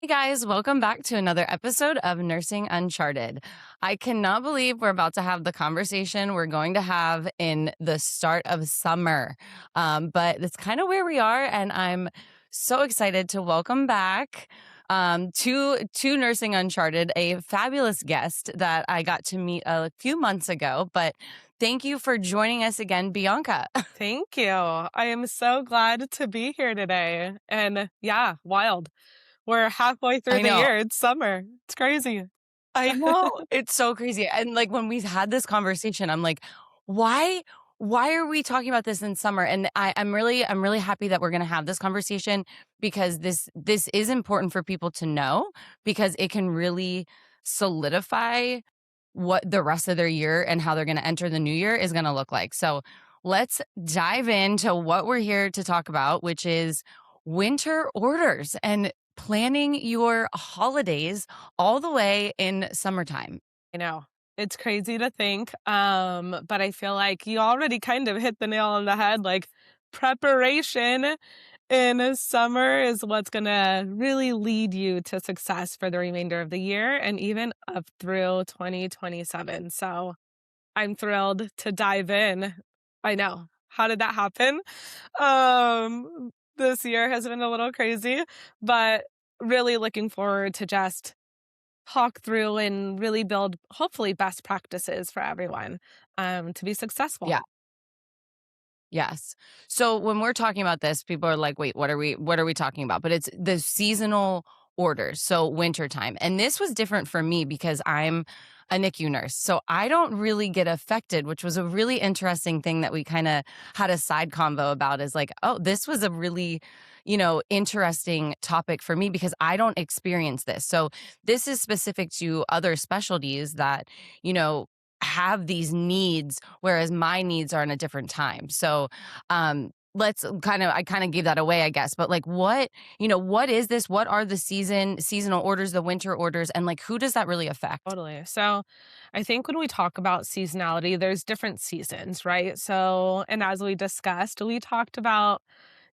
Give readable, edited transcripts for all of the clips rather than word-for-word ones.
Hey guys, welcome back to another episode of Nursing Uncharted. I cannot believe we're about to have the conversation we're going to have in the start of summer. But it's kind of where we are, and I'm so excited to welcome back to Nursing Uncharted, a fabulous guest that I got to meet a few months ago. But thank you for joining us again, Bianca. Thank you. I am so glad to be here today. And yeah, wild. We're halfway through I the know. year. It's summer. It's crazy. I know. It's so crazy. And like when we had this conversation, I'm like, why are we talking about this in summer? And I'm really happy that we're gonna have this conversation because this is important for people to know because it can really solidify what the rest of their year and how they're gonna enter the new year is gonna look like. So let's dive into what we're here to talk about, which is winter orders and planning your holidays all the way in summertime. I know. It's crazy to think. But I feel like you already kind of hit the nail on the head. Like preparation in summer is what's gonna really lead you to success for the remainder of the year and even up through 2027. So I'm thrilled to dive in. I know. How did that happen? This year has been a little crazy, but really looking forward to just talk through and really build hopefully best practices for everyone to be successful. Yeah. Yes. So when we're talking about this, people are like, wait, what are we talking about? But it's the seasonal orders. So wintertime. And this was different for me because I'm a NICU nurse. So I don't really get affected, which was a really interesting thing that we kind of had a side convo about is like, oh, this was a really, interesting topic for me because I don't experience this. So this is specific to other specialties that, you know, have these needs, whereas my needs are in a different time. So, I kind of gave that away, I guess, but like what is this? What are the seasonal orders, the winter orders, and like who does that really affect? Totally. So I think when we talk about seasonality, there's different seasons, right? So, and as we discussed, we talked about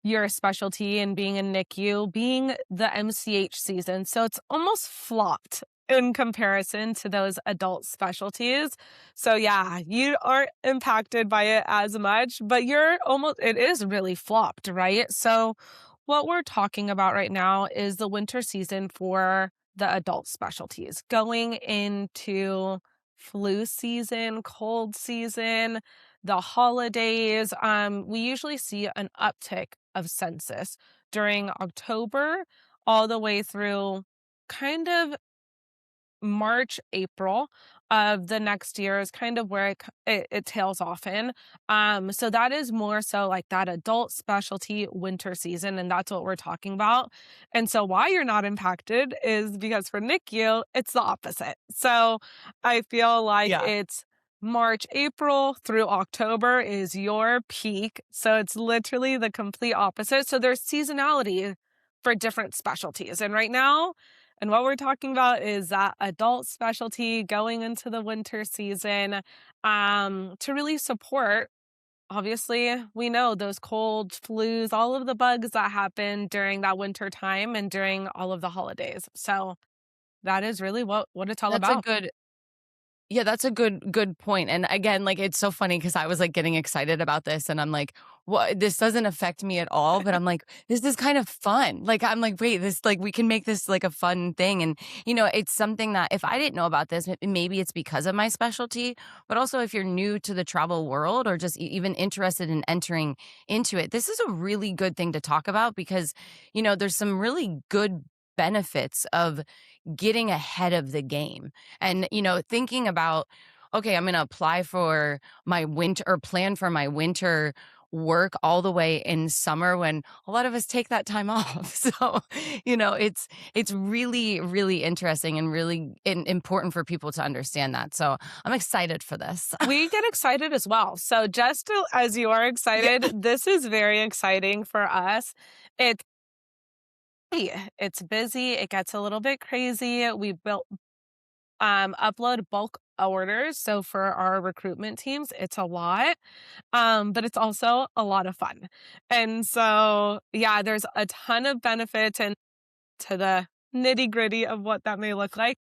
your specialty and being a NICU being the MCH season. So it's almost flopped in comparison to those adult specialties. So yeah, you aren't impacted by it as much, but it is really flopped, right? So what we're talking about right now is the winter season for the adult specialties going into flu season, cold season, the holidays. We usually see an uptick of census during October all the way through kind of March, April of the next year is kind of where it tails off in. So that is more so like that adult specialty winter season, and that's what we're talking about. And so why you're not impacted is because for NICU, it's the opposite. So I feel like Yeah. it's March, April through October is your peak. So it's literally the complete opposite. So there's seasonality for different specialties. And right now, and what we're talking about is that adult specialty going into the winter season to really support. Obviously, we know those colds, flus, all of the bugs that happen during that winter time and during all of the holidays. So that is really what it's all That's a about. good Yeah, that's a good point. And again, like it's so funny because I was like getting excited about this and I'm like, what this doesn't affect me at all, but I'm like, this is kind of fun. Like I'm like, wait, this like we can make this like a fun thing. And it's something that if I didn't know about this, maybe it's because of my specialty, but also if you're new to the travel world or just even interested in entering into it, this is a really good thing to talk about because, there's some really good benefits of getting ahead of the game and thinking about, okay, I'm going to apply for my winter or plan for my winter work all the way in summer when a lot of us take that time off. So it's really really interesting and really important for people to understand that. So I'm excited for this. We get excited as well. So as you are Yeah. excited, this is very exciting for us. It's it's busy. It gets a little bit crazy. We built upload bulk orders. So for our recruitment teams, it's a lot, but it's also a lot of fun. And so, yeah, there's a ton of benefits and to the nitty-gritty of what that may look like,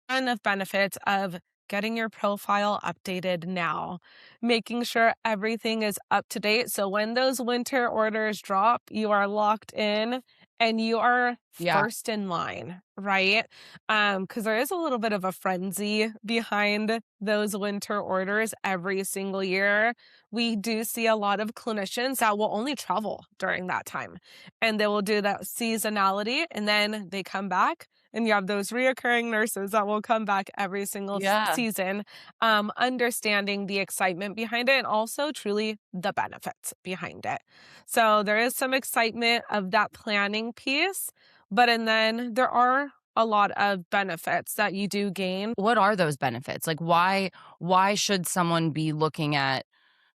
ton of benefits of getting your profile updated now, making sure everything is up to date. So when those winter orders drop, you are locked in and you are Yeah. first in line, right? Because there is a little bit of a frenzy behind those winter orders every single year. We do see a lot of clinicians that will only travel during that time and they will do that seasonality and then they come back and you have those reoccurring nurses that will come back every single Yeah. season, understanding the excitement behind it and also truly the benefits behind it. So there is some excitement of that planning piece, but and then there are a lot of benefits that you do gain. What are those benefits? Like why should someone be looking at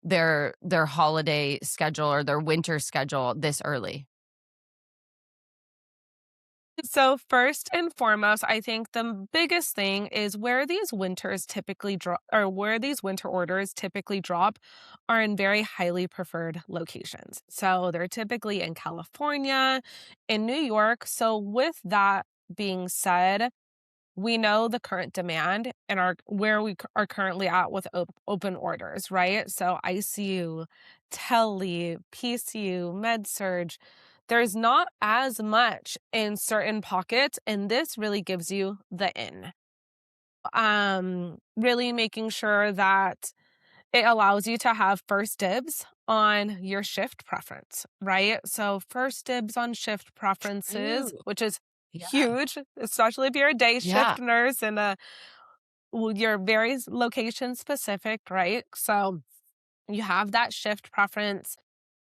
their holiday schedule or their winter schedule this early? So first and foremost, I think the biggest thing is where these winters typically drop or where these winter orders typically drop are in very highly preferred locations. So they're typically in California, in New York. So with that being said, we know the current demand and our where are currently at with open orders, right? So ICU, tele, PCU, med surge. There's not as much in certain pockets, and this really gives you the in. Really making sure that it allows you to have first dibs on your shift preference, right? So first dibs on shift True. preferences, which is Yeah. huge, especially if you're a day Yeah. shift nurse and well, you're very location specific, right? So you have that shift preference.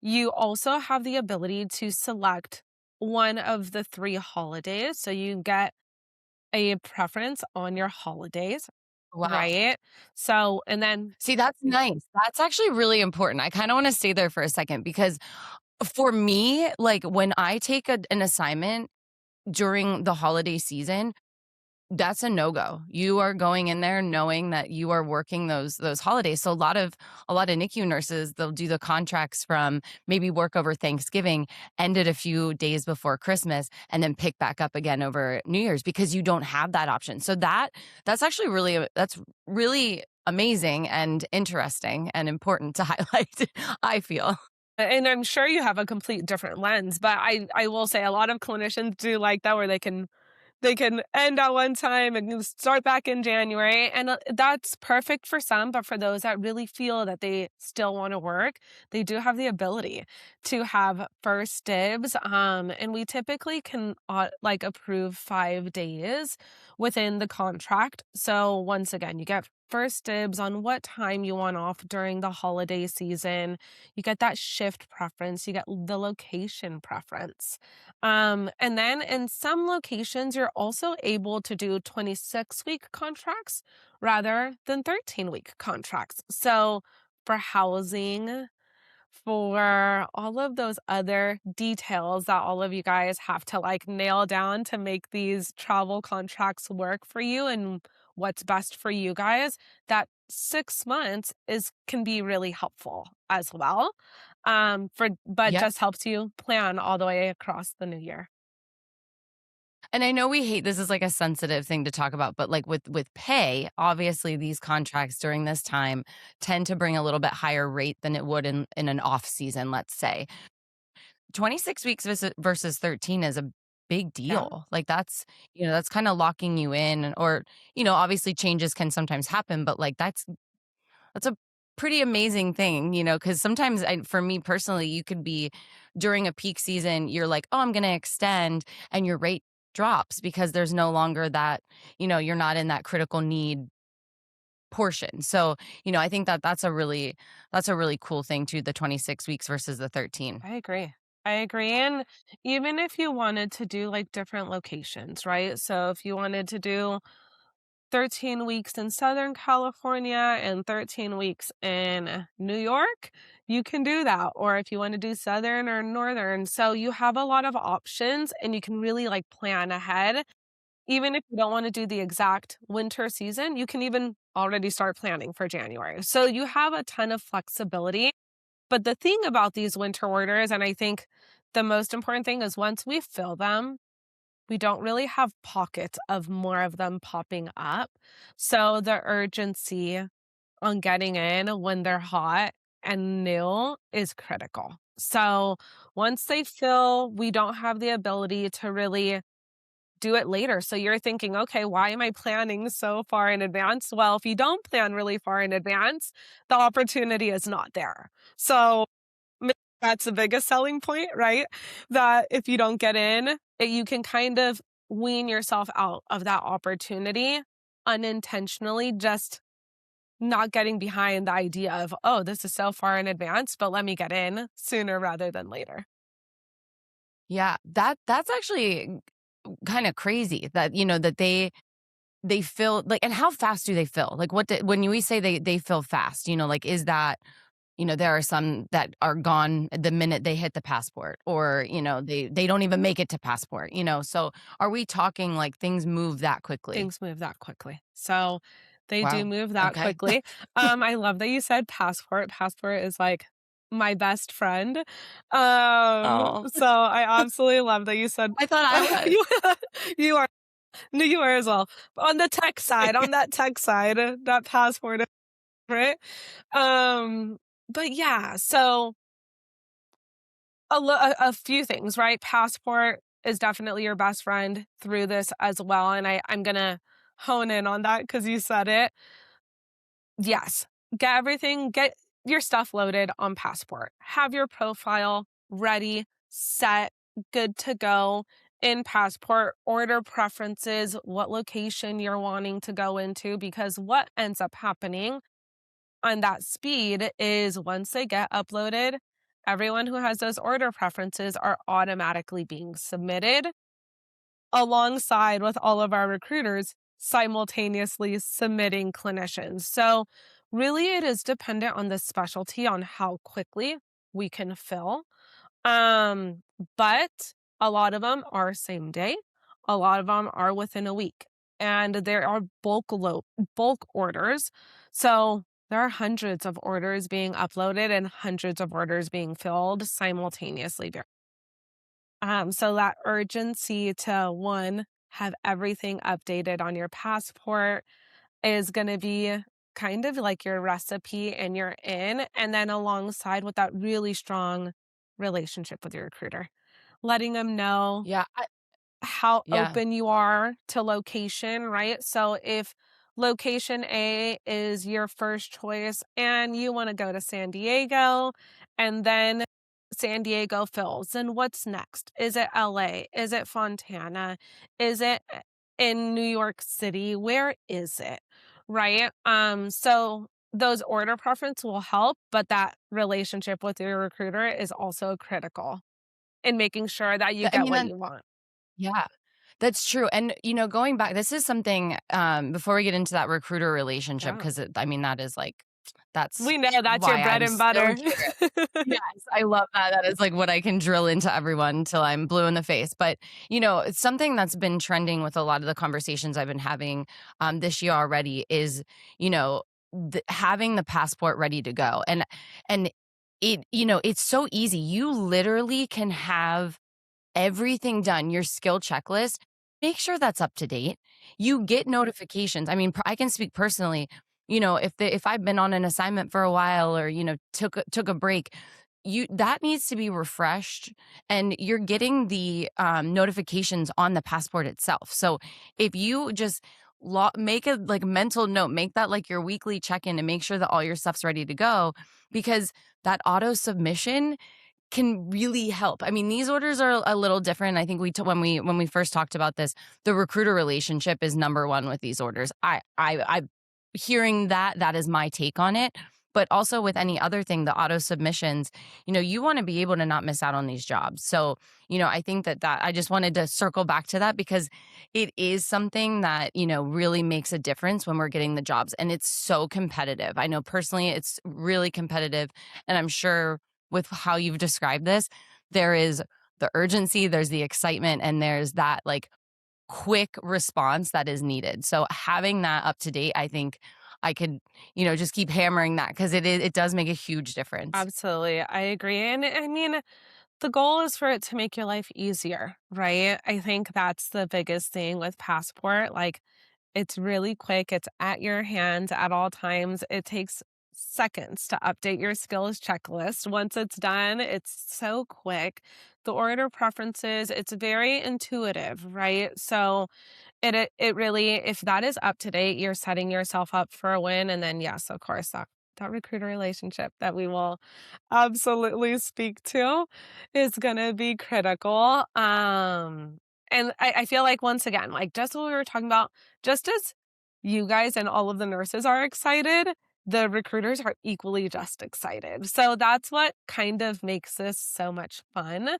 You also have the ability to select one of the 3 holidays. So you get a preference on your holidays, Wow. right? So, and then See, that's nice. That's actually really important. I kinda wanna stay there for a second because for me, like, when I take an assignment during the holiday season, that's a no-go. You are going in there knowing that you are working those holidays. So a lot of NICU nurses, they'll do the contracts from maybe work over Thanksgiving, end it a few days before Christmas, and then pick back up again over New Year's because you don't have that option. So that's actually that's really amazing and interesting and important to highlight, I feel. and I'm sure you have a complete different lens, but I will say a lot of clinicians do like that where they can end at one time and start back in January. And that's perfect for some, but for those that really feel that they still want to work, they do have the ability to have first dibs. And we typically can like approve 5 days within the contract. So once again, you get first dibs on what time you want off during the holiday season. You get that shift preference, you get the location preference. And then in some locations, you're also able to do 26-week contracts rather than 13-week contracts. So for housing, for all of those other details that all of you guys have to like nail down to make these travel contracts work for you and what's best for you guys, that 6 months is can be really helpful as well. For but Yeah. just helps you plan all the way across the new year. And I know we hate this is like a sensitive thing to talk about, but like with pay, obviously these contracts during this time tend to bring a little bit higher rate than it would in an off season, let's say. 26 weeks versus 13 is a big Yeah, deal. Like that's kind of locking you in or obviously changes can sometimes happen, but like that's a pretty amazing thing, because sometimes for me personally, you could be during a peak season, you're like, oh, I'm going to extend, and your rate drops because there's no longer that, you're not in that critical need portion. So, I think that that's a really cool thing too, the 26 weeks versus the 13. I agree. I agree. And even if you wanted to do like different locations, right? So if you wanted to do 13 weeks in Southern California and 13 weeks in New York, you can do that. Or if you want to do Southern or Northern. So you have a lot of options and you can really like plan ahead. Even if you don't want to do the exact winter season, you can even already start planning for January. So you have a ton of flexibility. But the thing about these winter orders, and I think the most important thing is once we fill them, we don't really have pockets of more of them popping up. So the urgency on getting in when they're hot and new is critical. So once they fill, we don't have the ability to really do it later. So you're thinking, okay, why am I planning so far in advance? Well, if you don't plan really far in advance, the opportunity is not there. So maybe that's the biggest selling point, right? That if you don't get in, you can kind of wean yourself out of that opportunity unintentionally, just not getting behind the idea of, oh, this is so far in advance, but let me get in sooner rather than later. Yeah, that's actually kind of crazy that, that they fill like, and how fast do they fill? Like when we say they fill fast, like is that, there are some that are gone the minute they hit the passport, or, they don't even make it to passport, so are we talking like things move that quickly? Things move that quickly. So they do Wow. move that Okay. quickly. I love that you said passport. Passport is like my best friend. Oh, So I absolutely love that you said I thought I was. you, you are no, you are as well. On the tech side, on that tech side, that passport is right. Um, but yeah, so a few things, right? Passport is definitely your best friend through this as well, and I'm gonna hone in on that because you said it. Yes, get your stuff loaded on Passport. Have your profile ready, set, good to go in Passport. Order preferences, what location you're wanting to go into, because what ends up happening on that speed is once they get uploaded, everyone who has those order preferences are automatically being submitted alongside with all of our recruiters simultaneously submitting clinicians. So, really, it is dependent on the specialty on how quickly we can fill. Um, but a lot of them are same day, a lot of them are within a week, and there are bulk orders. So, there are hundreds of orders being uploaded and hundreds of orders being filled simultaneously. So that urgency to one, have everything updated on your passport is going to be kind of like your recipe and you're in. And then alongside with that really strong relationship with your recruiter, letting them know Yeah. how Yeah. open you are to location, right? So if location A is your first choice and you want to go to San Diego and then San Diego fills, then what's next? Is it LA? Is it Fontana? Is it in New York City? Where is it? Right? So those order preference will help, but that relationship with your recruiter is also critical in making sure that you I get mean, what that you want. yeah. That's true, and, going back, this is something, before we get into that recruiter relationship, Yeah. 'cause I mean, that is, like that's We know that's your why bread I'm and so butter. curious. Yes, I love that. That is, like, what I can drill into everyone till I'm blue in the face, but, it's something that's been trending with a lot of the conversations I've been having, this year already is, you know, having the passport ready to go, and it's so easy. You literally can have everything done, your skill checklist, make sure that's up to date. You get notifications. I mean, I can speak personally, if I've been on an assignment for a while or, took a break, that needs to be refreshed, and you're getting the notifications on the passport itself. So if you just make a like mental note, make that like your weekly check-in and make sure that all your stuff's ready to go, because that auto submission can really help. I mean, these orders are a little different. I think when we first talked about this, the recruiter relationship is number one with these orders. I hearing that is my take on it. But also with any other thing, the auto submissions, you want to be able to not miss out on these jobs. So, I think that I just wanted to circle back to that because it is something that, really makes a difference when we're getting the jobs. And it's so competitive. I know personally it's really competitive. And I'm sure with how you've described this, there is the urgency, there's the excitement, and there's that like quick response that is needed. So having that up to date, I think I could, just keep hammering that because it does make a huge difference. Absolutely, I agree, and I mean, The goal is for it to make your life easier, right? I think that's the biggest thing with Passport. Like, it's really quick, it's at your hands at all times. It takes seconds to update your skills checklist. Once it's done, it's so quick. The order preferences, it's very intuitive, right? So it really, if that is up to date, you're setting yourself up for a win. And then yes, of course, that recruiter relationship that we will absolutely speak to is gonna be critical. And I feel like once again, like just what we were talking about, just as you guys and all of the nurses are excited, the recruiters are equally just excited. So that's what kind of makes this so much fun,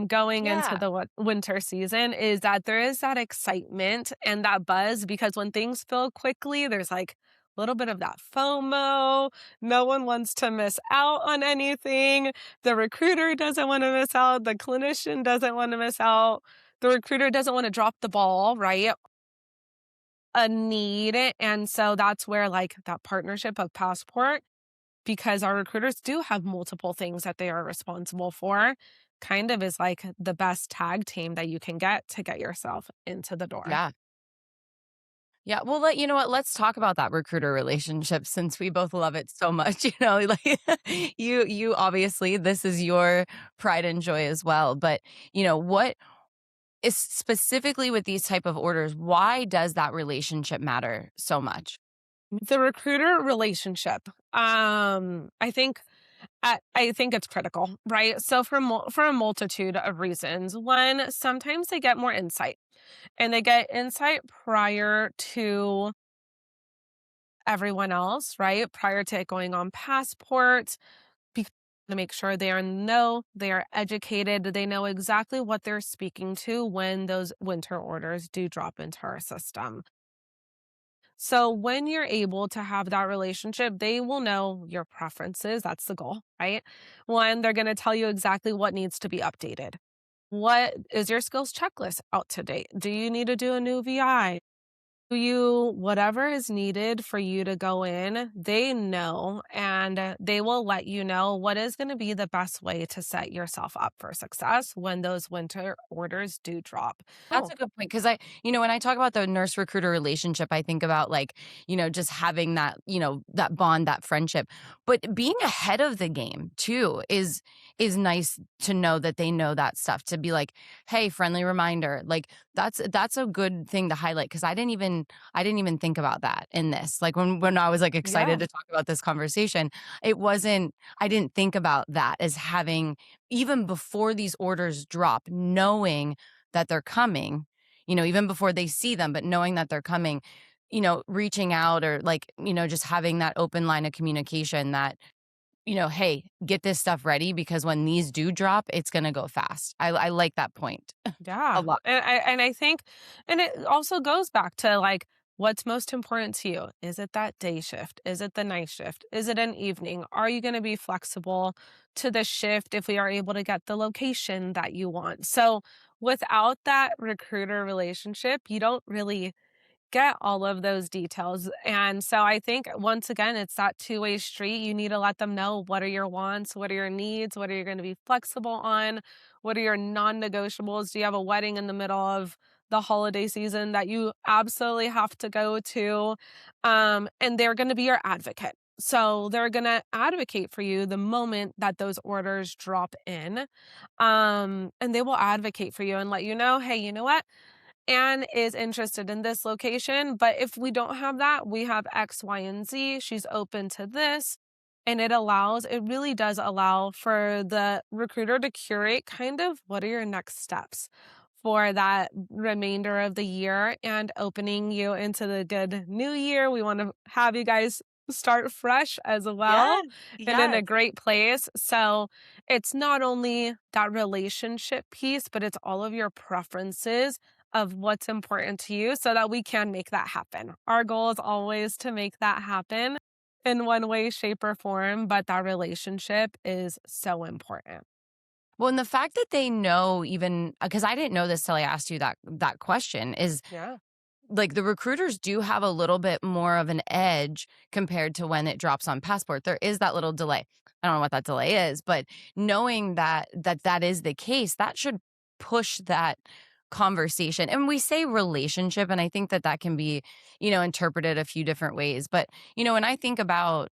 going into Yeah. the winter season, is that there is that excitement and that buzz because when things fill quickly, there's like a little bit of that FOMO. No one wants to miss out on anything. The recruiter doesn't want to miss out. The clinician doesn't want to miss out. The recruiter doesn't want to drop the ball, right? A need. And so that's where like that partnership of Passport, because our recruiters do have multiple things that they are responsible for, kind of is like the best tag team that you can get to get yourself into the door. Yeah. Yeah, well, you know what? Let's talk about that recruiter relationship since we both love it so much. Like you obviously this is your pride and joy as well. But what is specifically with these type of orders? Why does that relationship matter so much? The recruiter relationship, I think it's critical, right? So for a multitude of reasons. One, sometimes they get more insight, and they get insight prior to everyone else, right? Prior to it going on Passport, to make sure they are in the know, they are educated, they know exactly what they're speaking to when those winter orders do drop into our system. So when you're able to have that relationship, they will know your preferences. That's the goal, right? One, they're going to tell you exactly what needs to be updated. What is your skills checklist out to date? Do you need to do a new VI? Whatever is needed for you to go in, they know, and they will let you know what is going to be the best way to set yourself up for success when those winter orders do drop. That's Oh, a good point because when I talk about the nurse recruiter relationship, I think about just having that bond, that friendship. But being ahead of the game too is nice to know that they know that stuff to be like, hey, friendly reminder. Like that's a good thing to highlight because I didn't even think about that in this. Like when I was like excited yeah. to talk about this conversation, I didn't think about that as having even before these orders drop, knowing that they're coming, even before they see them, but knowing that they're coming, reaching out or just having that open line of communication that, hey, get this stuff ready because when these do drop, it's going to go fast. I like that point a Yeah. lot. And I think, and it also goes back to like what's most important to you. Is it that day shift? Is it the night shift? Is it an evening? Are you going to be flexible to the shift if we are able to get the location that you want? So without that recruiter relationship, you don't really get all of those details. And so I think once again, it's that two-way street. You need to let them know what are your wants, what are your needs, what are you going to be flexible on, what are your non-negotiables? Do you have a wedding in the middle of the holiday season that you absolutely have to go to? And they're going to be your advocate. So they're going to advocate for you the moment that those orders drop in. And they will advocate for you and let you know, hey, you know what? Anne is interested in this location, but if we don't have that, we have X, Y, and Z. She's open to this. And it really does allow for the recruiter to curate kind of what are your next steps for that remainder of the year and opening you into the good new year. We want to have you guys start fresh as well Yes. and in a Yes. great place. So it's not only that relationship piece, but it's all of your preferences of what's important to you so that we can make that happen. Our goal is always to make that happen in one way, shape, or form, but that relationship is so important. Well, and the fact that they know even because I didn't know this till I asked you that question is Yeah. like the recruiters do have a little bit more of an edge compared to when it drops on Passport. There is that little delay. I don't know what that delay is, but knowing that is the case, that should push that conversation. And we say relationship, and I think that can be, interpreted a few different ways. But, when I think about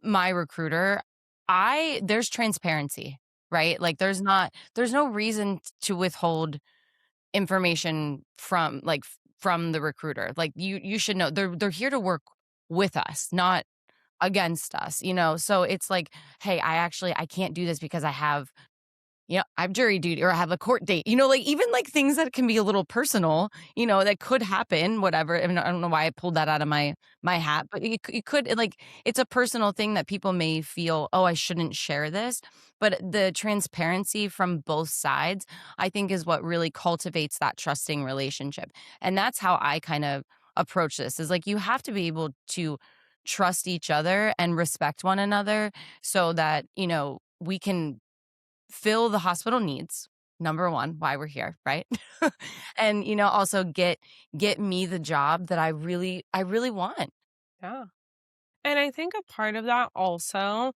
my recruiter, I there's transparency, right? Like there's no reason to withhold information from the recruiter. Like you should know they're here to work with us, not against us, So it's like, hey, I can't do this because I have jury duty or I have a court date, like even like things that can be a little personal, that could happen, whatever. And I don't know why I pulled that out of my hat, but it could like it's a personal thing that people may feel, oh, I shouldn't share this. But the transparency from both sides, I think, is what really cultivates that trusting relationship. And that's how I kind of approach this is like you have to be able to trust each other and respect one another so that, we can fill the hospital needs, number 1, why we're here, right? And, also get me the job that I really want. Yeah. And I think a part of that also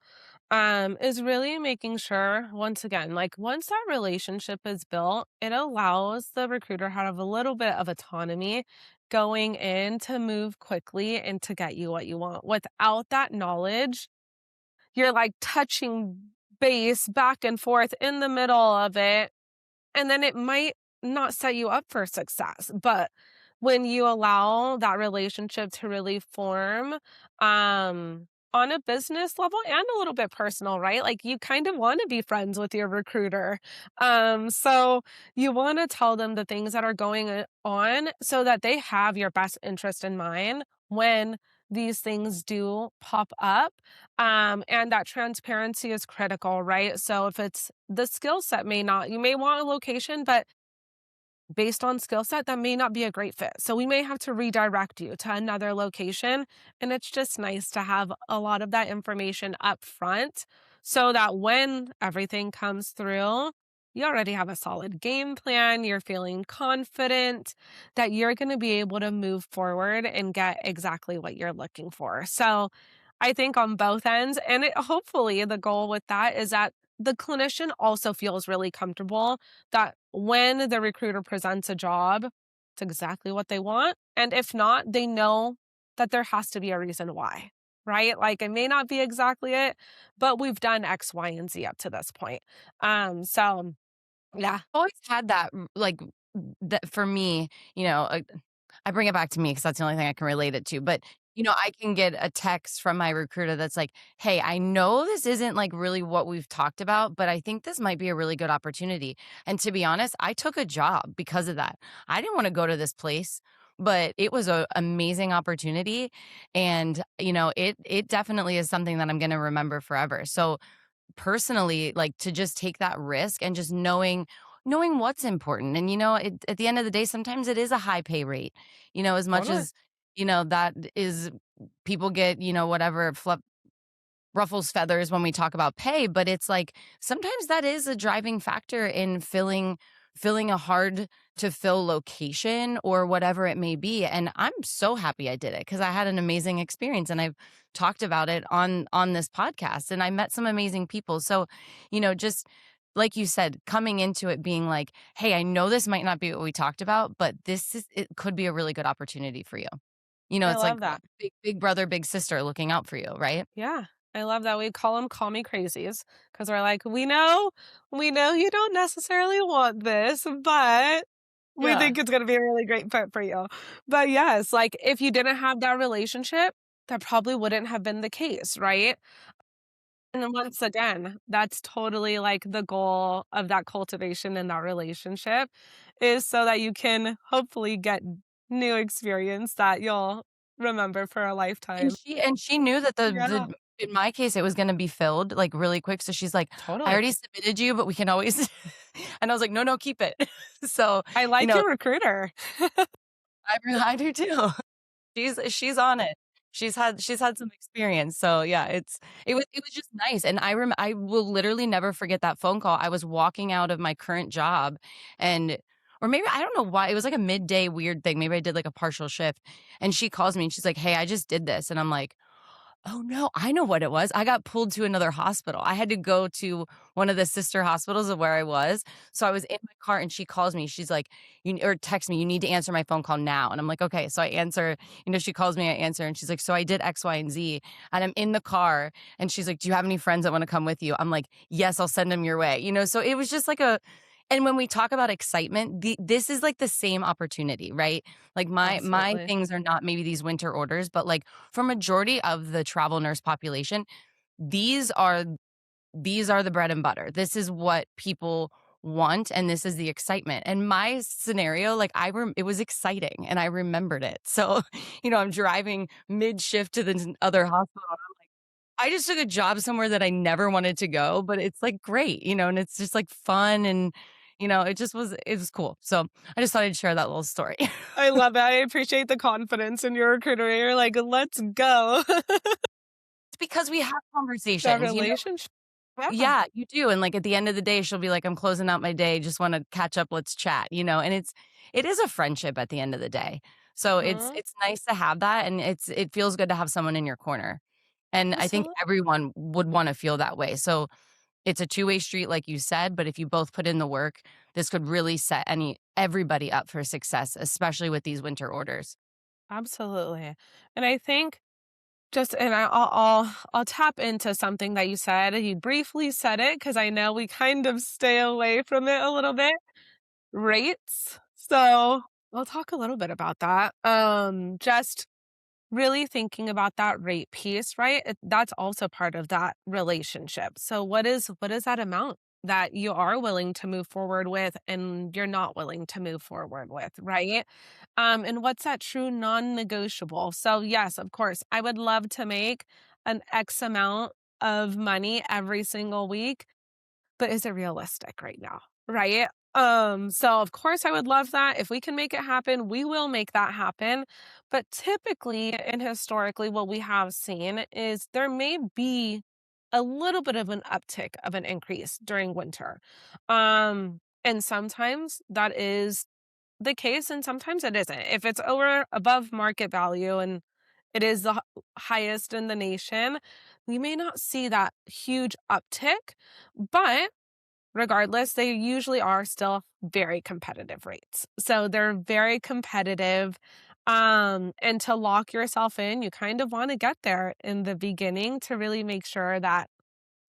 is really making sure, once again, like once that relationship is built, it allows the recruiter to have a little bit of autonomy going in to move quickly and to get you what you want. Without that knowledge, you're like touching base back and forth in the middle of it, and then it might not set you up for success. But when you allow that relationship to really form, on a business level and a little bit personal, right? Like you kind of want to be friends with your recruiter. So you want to tell them the things that are going on so that they have your best interest in mind when these things do pop up. And that transparency is critical, right? So if it's the skill set may not, you may want a location, but based on skill set, that may not be a great fit. So we may have to redirect you to another location. And it's just nice to have a lot of that information up front so that when everything comes through, you already have a solid game plan. You're feeling confident that you're going to be able to move forward and get exactly what you're looking for. So I think on both ends, and hopefully the goal with that is that the clinician also feels really comfortable that when the recruiter presents a job, it's exactly what they want. And if not, they know that there has to be a reason why, right? Like it may not be exactly it, but we've done X, Y, and Z up to this point. So yeah, Always had that, that for me, I bring it back to me because that's the only thing I can relate it to. But, I can get a text from my recruiter that's like, hey, I know this isn't like really what we've talked about, but I think this might be a really good opportunity. And to be honest, I took a job because of that. I didn't want to go to this place, but it was an amazing opportunity. And, it definitely is something that I'm going to remember forever. So personally, like to just take that risk and just knowing what's important. And at the end of the day, sometimes it is a high pay rate, as much totally. as that is people get whatever ruffles feathers when we talk about pay, but it's like sometimes that is a driving factor in filling a hard to fill location or whatever it may be. And I'm so happy I did it because I had an amazing experience and I've talked about it on this podcast and I met some amazing people. So, just like you said, coming into it being like, hey, I know this might not be what we talked about, but it could be a really good opportunity for you. I It's like love that. big brother, big sister looking out for you, right? Yeah, I love that. We call them call me crazies because we're like, we know you don't necessarily want this, but we Yeah. think it's gonna be a really great fit for you. But yes, like if you didn't have that relationship, that probably wouldn't have been the case, right? And then once again, that's totally like the goal of that cultivation and that relationship is so that you can hopefully get new experience that you'll remember for a And lifetime. she knew that Yeah, the in my case, it was gonna be filled, like, really quick, so she's like, "I totally. already submitted you, but we can always" and I was like, "No, no, keep it." So, I you like know, your recruiter. I do too. She's on it. She's had some experience, so yeah, it was just nice, and I will literally never forget that phone call. I was walking out of my current job and or maybe I don't know why, it was like a midday weird thing, maybe I did like a partial shift, and she calls me and she's like, "Hey, I just did this," and I'm like, Oh, no, I know what it was. I got pulled to another hospital. I had to go to one of the sister hospitals of where I was. So I was in my car and she calls me. She's like, "You," or text me, "You need to answer my phone call now." And I'm like, "Okay." So I answer, she calls me, I answer, and she's like, "So I did X, Y, and Z." And I'm in the car and she's like, "Do you have any friends that want to come with you?" I'm like, "Yes, I'll send them your way." So it was just like and when we talk about excitement, this is like the same opportunity, right? Like my Absolutely. things are not maybe these winter orders, but like for majority of the travel nurse population, these are these are the bread and butter. This is what people want and this is the excitement. And my scenario, like it was exciting and I remembered it. So, I'm driving mid-shift to the other hospital. I just took a job somewhere that I never wanted to go, but it's like great, and it's just like fun and it was cool. So, I just thought I'd share that little story. I love it. I appreciate the confidence in your recruiter. You're like, let's go. It's because we have That conversations, relationship. Yeah. Yeah, you do, and, like, at the end of the day, she'll be like, "I'm closing out my day, just wanna catch up, let's chat," and it is a friendship at the end of the day. So Mhm. it's nice to have that, and it feels good to have someone in your corner, and I think Absolutely. everyone would wanna feel that way. So it's a two-way street, like you said, but if you both put in the work, this could really set everybody up for success, especially with these winter orders. Absolutely. And I think just and I'll tap into something that you said. You briefly said it because I know we kind of stay away from it a little bit. Rates. So I'll talk a little bit about that. Just really thinking about that rate piece, right? That's also part of that relationship. So what is that amount that you are willing to move forward with and you're not willing to move forward with, right? And what's that true non-negotiable? So yes, of course, I would love to make an X amount of money every single week, but is it realistic right now? Right? So of course I would love that. If we can make it happen, we will make that happen. But typically and historically, what we have seen is there may be a little bit of an uptick of an increase during winter. And sometimes that is the case, and sometimes it isn't. If it's over above market value and it is the highest in the nation, we may not see that huge uptick, but regardless, they usually are still very competitive rates. So they're very competitive. And to lock yourself in, you kind of want to get there in the beginning to really make sure that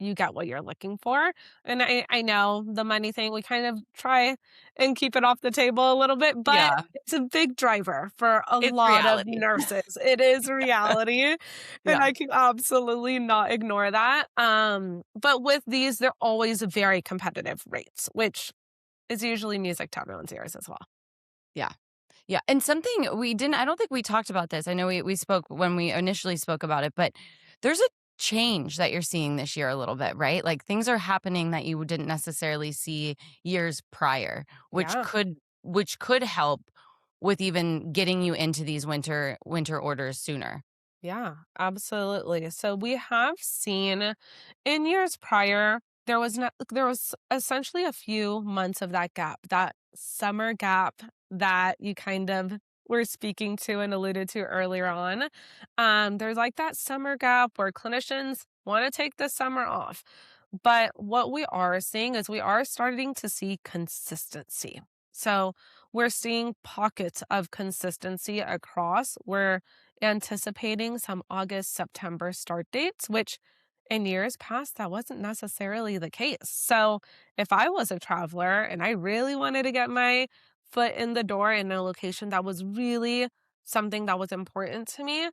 you get what you're looking for. And I know the money thing, we kind of try and keep it off the table a little bit, but Yeah, it's a big driver for a it's lot of reality. nurses. It is reality. And Yeah. I can absolutely not ignore that. But with these, they're always very competitive rates, which is usually music to everyone's ears as well. Yeah. Yeah, and something I don't think we talked about this. I know we spoke when we initially spoke about it, but there's a change that you're seeing this year a little bit, right? Like things are happening that you didn't necessarily see years prior, Yeah. which could help with even getting you into these winter orders sooner. Yeah, absolutely. So we have seen in years prior, there was essentially a few months of that gap, that summer gap that you kind of were speaking to and alluded to earlier on. There's like that summer gap where clinicians want to take the summer off. But what we are seeing is we are starting to see consistency. So we're seeing pockets of consistency across. We're anticipating some August, September start dates, which in years past, that wasn't necessarily the case. So if I was a traveler and I really wanted to get my foot in the door in a location that was really something that was important to me,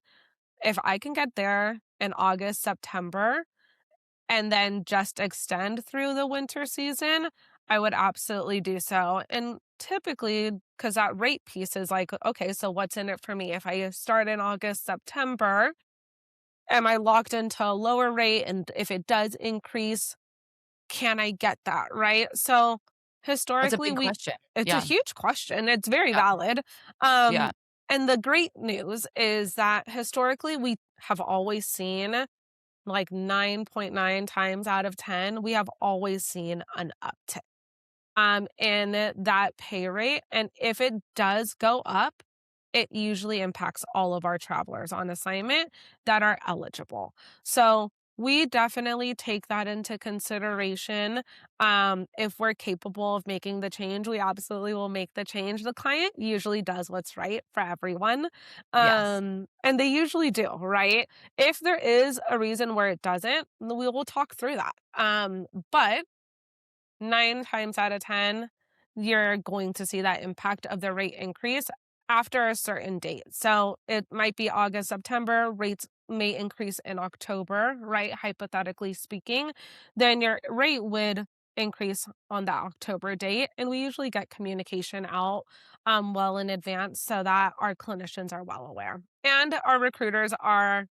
if I can get there in August, September, and then just extend through the winter season, I would absolutely do so. And typically, because that rate piece is like, okay, so what's in it for me? If I start in August, September, am I locked into a lower rate? And if it does increase, can I get that? Right. So That's a historically, big question. it's a Yeah. huge question. It's very Yeah. valid. Yeah. Um, and the great news is that historically, we have always seen like 9.9 times out of 10, we have always seen an uptick in that pay rate. And if it does go up, it usually impacts all of our travelers on assignment that are eligible. So we definitely take that into consideration. If we're capable of making the change, we absolutely will make the change. The client usually does what's right for everyone. Yes. And they usually do, right? If there is a reason where it doesn't, we will talk through that. But 9 times out of 10, you're going to see that impact of the rate increase after a certain date. So it might be August, September, rates may increase in October, right? Hypothetically speaking, then your rate would increase on that October date. And we usually get communication out well in advance so that our clinicians are well aware. And our recruiters are,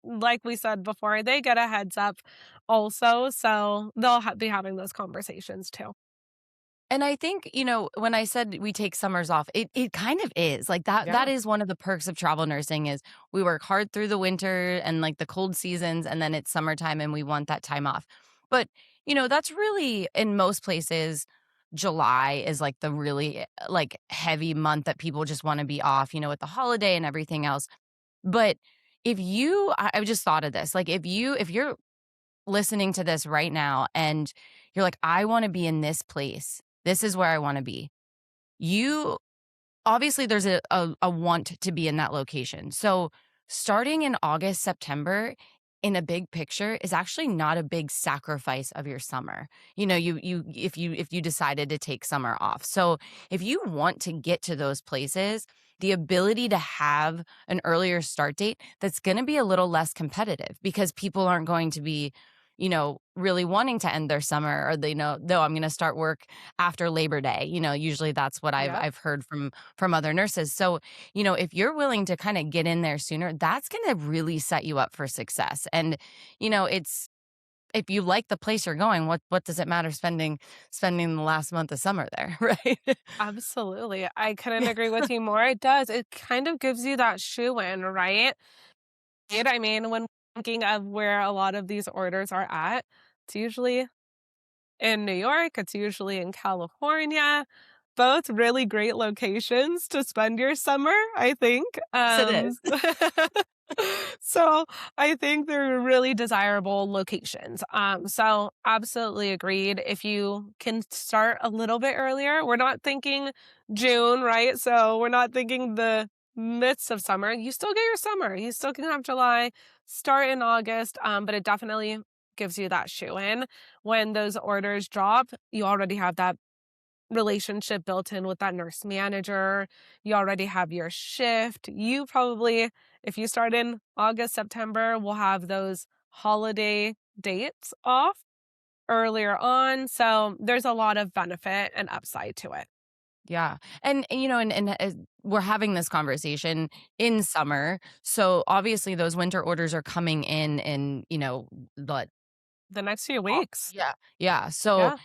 like we said before, they get a heads up also, so they'll be having those conversations too. And I think, when I said we take summers off, it kind of is. Like that Yeah, is one of the perks of travel nursing is we work hard through the winter and like the cold seasons and then it's summertime and we want that time off. But, that's really in most places July is like the really like heavy month that people just want to be off, with the holiday and everything else. But if I just thought of this, like if you're listening to this right now and you're like, I want to be in this place. This is where I want to be. You obviously there's a want to be in that location. So starting in August, September in a big picture is actually not a big sacrifice of your summer. If you decided to take summer off. So if you want to get to those places, the ability to have an earlier start date that's going to be a little less competitive because people aren't going to be really wanting to end their summer or they know, no, I'm going to start work after Labor Day. Usually that's what I've yep, I've heard from other nurses. So, if you're willing to kind of get in there sooner, that's going to really set you up for success. And, it's if you like the place you're going, what does it matter spending the last month of summer there, right? absolutely. I couldn't agree with you more. It does. It kind of gives you that shoe in, right? I mean, when thinking of where a lot of these orders are at, it's usually in New York, it's usually in California, both really great locations to spend your summer, I think. Yes, it is. So I think they're really desirable locations. So absolutely agreed. If you can start a little bit earlier, we're not thinking June, right? So we're not thinking the midst of summer. You still get your summer. You still can have July, start in August, but it definitely gives you that shoe in. When those orders drop, you already have that relationship built in with that nurse manager. You already have your shift. You probably, if you start in August, September, will have those holiday dates off earlier on. So there's a lot of benefit and upside to it. Yeah. And we're having this conversation in summer. So obviously those winter orders are coming in, the The next few weeks. yeah. Yeah. So Yeah.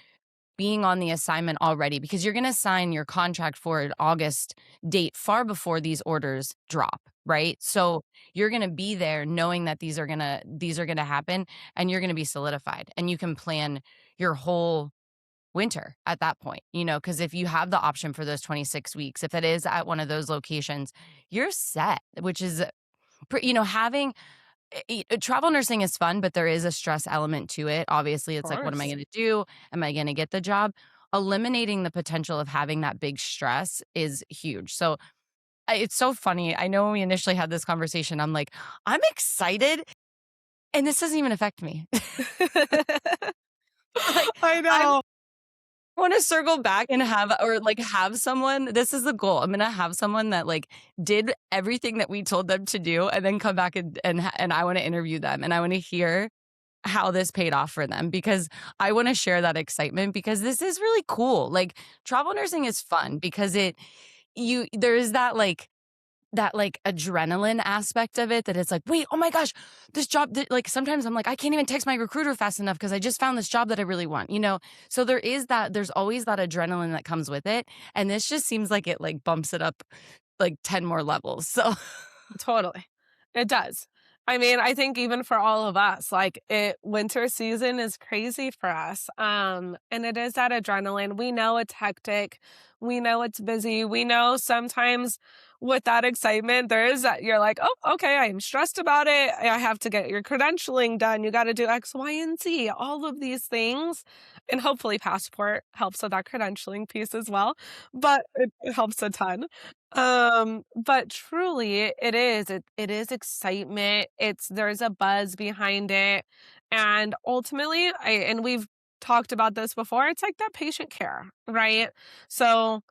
being on the assignment already because you're going to sign your contract for an August date far before these orders drop, right? So you're going to be there knowing that these are going to happen and you're going to be solidified and you can plan your whole winter at that point, because if you have the option for those 26 weeks, if it is at one of those locations, you're set, which is having travel nursing is fun, but there is a stress element to it. Obviously, Of it's like, what am I course. going to do? Am I going to get the job? Eliminating the potential of having that big stress is huge. So it's so funny. I know when we initially had this conversation, I'm like, I'm excited, and this doesn't even affect me. Like, I I know. want to circle back and have someone. This is the goal. I'm gonna have someone that like did everything that we told them to do, and then come back and I want to interview them, and I want to hear how this paid off for them because I want to share that excitement because this is really cool. Like travel nursing is fun because there is that adrenaline aspect of it that it's like, wait, oh my gosh, this job that like sometimes I'm like, I can't even text my recruiter fast enough because I just found this job that I really want. So there's always that adrenaline that comes with it. And this just seems like it like bumps it up like 10 more levels. So Totally. It does. I mean, I think even for all of us, like winter season is crazy for us. And it is that adrenaline. We know it's hectic. We know it's busy. We know sometimes with that excitement, there is that you're like, "Oh, okay, I'm stressed about it. I have to get your credentialing done. You gotta do X, Y, and Z," all of these things, and hopefully passport helps with that credentialing piece as well, but it helps a ton. But truly, it is excitement, there's a buzz behind it, and ultimately, and we've talked about this before, it's like that patient care, right? So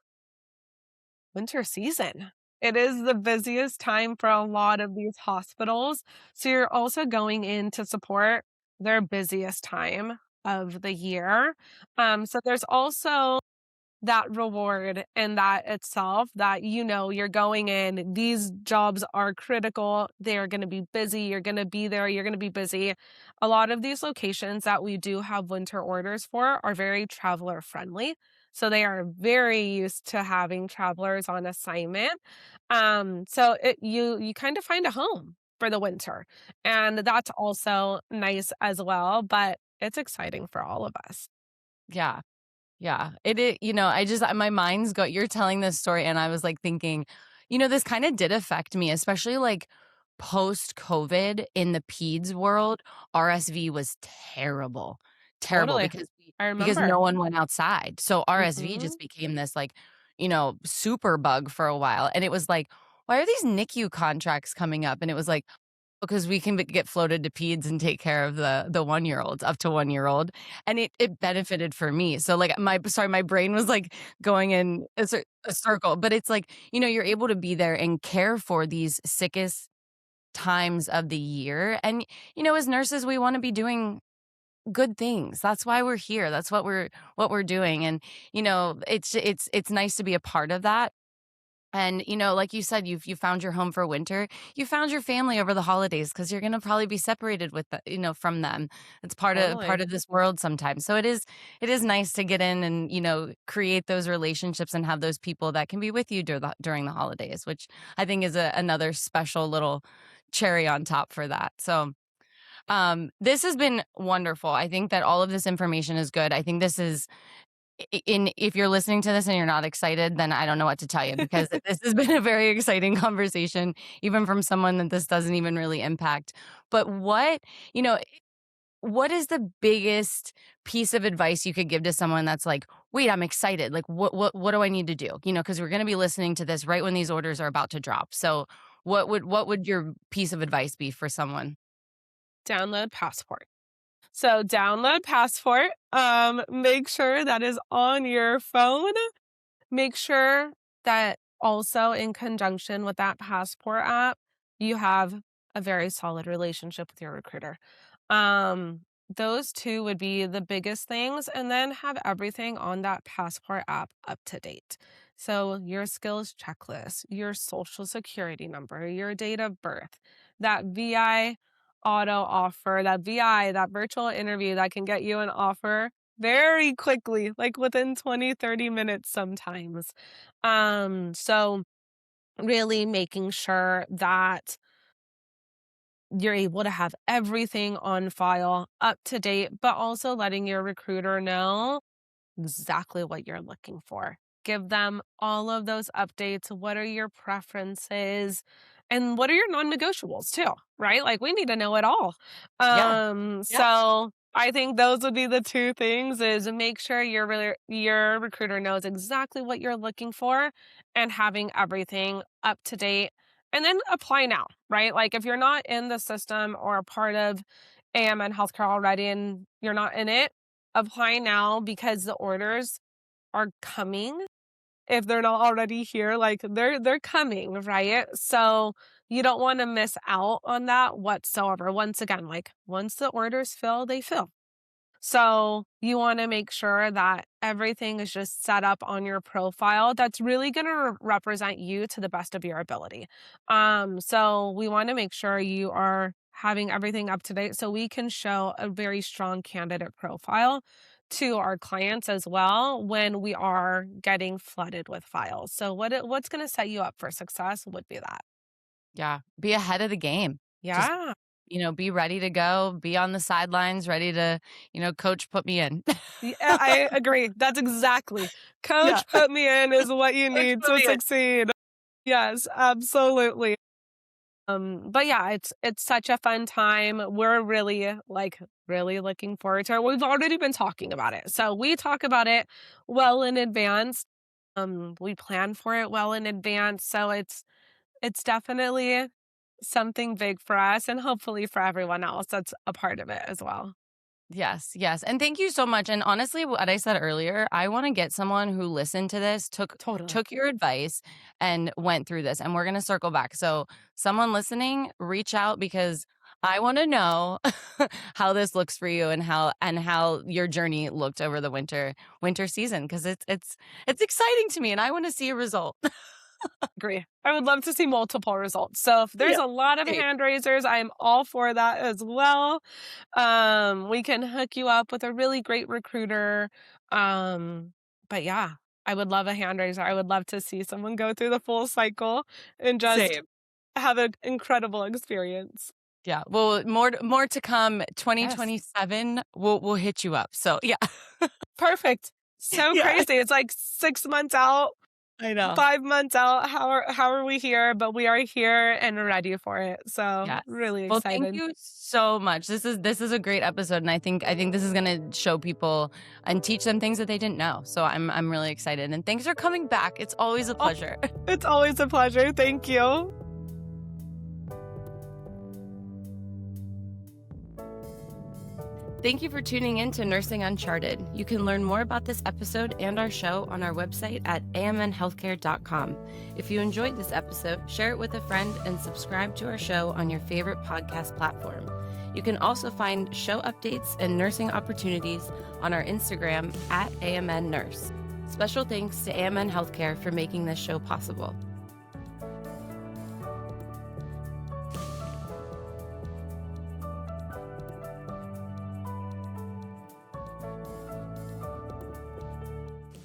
winter season. It is the busiest time for a lot of these hospitals. So you're also going in to support their busiest time of the year. So there's also that reward in that itself that you're going in, these jobs are critical, they're going to be busy, you're going to be there, you're going to be busy. A lot of these locations that we do have winter orders for are very traveler friendly, so they are very used to having travelers on assignment. So you kind of find a home for the winter, and that's also nice as well, but it's exciting for all of us. Yeah. Yeah, I just my mind's go you're telling this story and I was like thinking, this kind of did affect me, especially like post COVID in the peds world. RSV was terrible. Terrible Totally, because I because remember. no one went outside. So RSV Mhm. just became this like, super bug for a while. And it was like, why are these NICU contracts coming up? And it was like, because we can get floated to peds and take care of the 1-year-olds, up to 1-year-old, and it benefited for me. So, like, my brain was, like, going in a circle, but it's like, you're able to be there and care for these sickest times of the year, and, as nurses, we wanna be doing good things. That's why we're here. That's what we're doing, and, it's nice to be a part of that. And, like you said, you found your home for winter. You found your family over the holidays because you're gonna probably be separated from them. It's part Totally. of this world sometimes. So it is nice to get in and, create those relationships and have those people that can be with you during the holidays, which I think is another special little cherry on top for that. So this has been wonderful. I think that all of this information is good. I think this is if you're listening to this and you're not excited, then I don't know what to tell you because this has been a very exciting conversation, even from someone that this doesn't even really impact. But what is the biggest piece of advice you could give to someone that's like, wait, I'm excited. Like, what do I need to do? Because we're going to be listening to this right when these orders are about to drop. So, what would your piece of advice be for someone? Download Passport. So download Passport, make sure that is on your phone. Make sure that also in conjunction with that Passport app, you have a very solid relationship with your recruiter. Um, those 2 would be the biggest things, and then have everything on that Passport app up to date. So your skills checklist, your social security number, your date of birth, that VI auto offer, that VI, that virtual interview that can get you an offer very quickly, like within 20, 30 minutes sometimes. So really making sure that you're able to have everything on file up to date, but also letting your recruiter know exactly what you're looking for. Give them all of those updates. What are your preferences? And what are your non-negotiables too, right? Like we need to know it all. Yeah. Yep. So I think those would be the 2 things is make sure your recruiter knows exactly what you're looking for and having everything up to date. And then apply now, right? Like if you're not in the system or a part of AMN Healthcare already and you're not in it, apply now because the orders are coming. If they're not already here, like they're coming, right? So you don't want to miss out on that whatsoever. Once again, like once the orders fill, they fill. So you want to make sure that everything is just set up on your profile that's really going to represent you to the best of your ability. So we want to make sure you are having everything up to date so we can show a very strong candidate profile to our clients as well when we are getting flooded with files. So what's going to set you up for success would be that. Yeah. Be ahead of the game. Just, Yeah. be ready to go, be on the sidelines, ready to, coach, put me in. Yeah, I agree. That's exactly. Yeah. Coach, put me in is what you Coach, need put to me in. succeed. Yes, absolutely. But yeah, it's such a fun time. We're really, like, really looking forward to it. We've already been talking about it. So we talk about it well in advance. We plan for it well in advance. So it's definitely something big for us and hopefully for everyone else that's a part of it as well. Yes, yes. And thank you so much. And honestly, what I said earlier, I want to get someone who listened to this, Totally took your advice and went through this. And we're going to circle back. So, someone listening, reach out because I want to know how this looks for you and how your journey looked over the winter season because it's exciting to me and I want to see a result. agree. I would love to see multiple results. So if there's Yeah. a lot of Same. hand raisers, I'm all for that as well. We can hook you up with a really great recruiter. Um, but yeah, I would love a hand raiser. I would love to see someone go through the full cycle and just Same. have an incredible experience. Yeah. Well, more to come. Yes. 2027, we'll hit you up. So, yeah. Perfect. So Yeah. crazy. It's like 6 months out, I know. 5 months out. How are we here? But we are here and ready for it. So Yes. really Well, thank excited. you so much. This is a great episode, and I think this is gonna show people and teach them things that they didn't know. So I'm really excited, and thanks for coming back. It's always a Oh, pleasure. it's always a pleasure. Thank you. Thank you for tuning in to Nursing Uncharted. You can learn more about this episode and our show on our website at amnhealthcare.com. If you enjoyed this episode, share it with a friend and subscribe to our show on your favorite podcast platform. You can also find show updates and nursing opportunities on our Instagram at AMN Nurse. Special thanks to AMN Healthcare for making this show possible.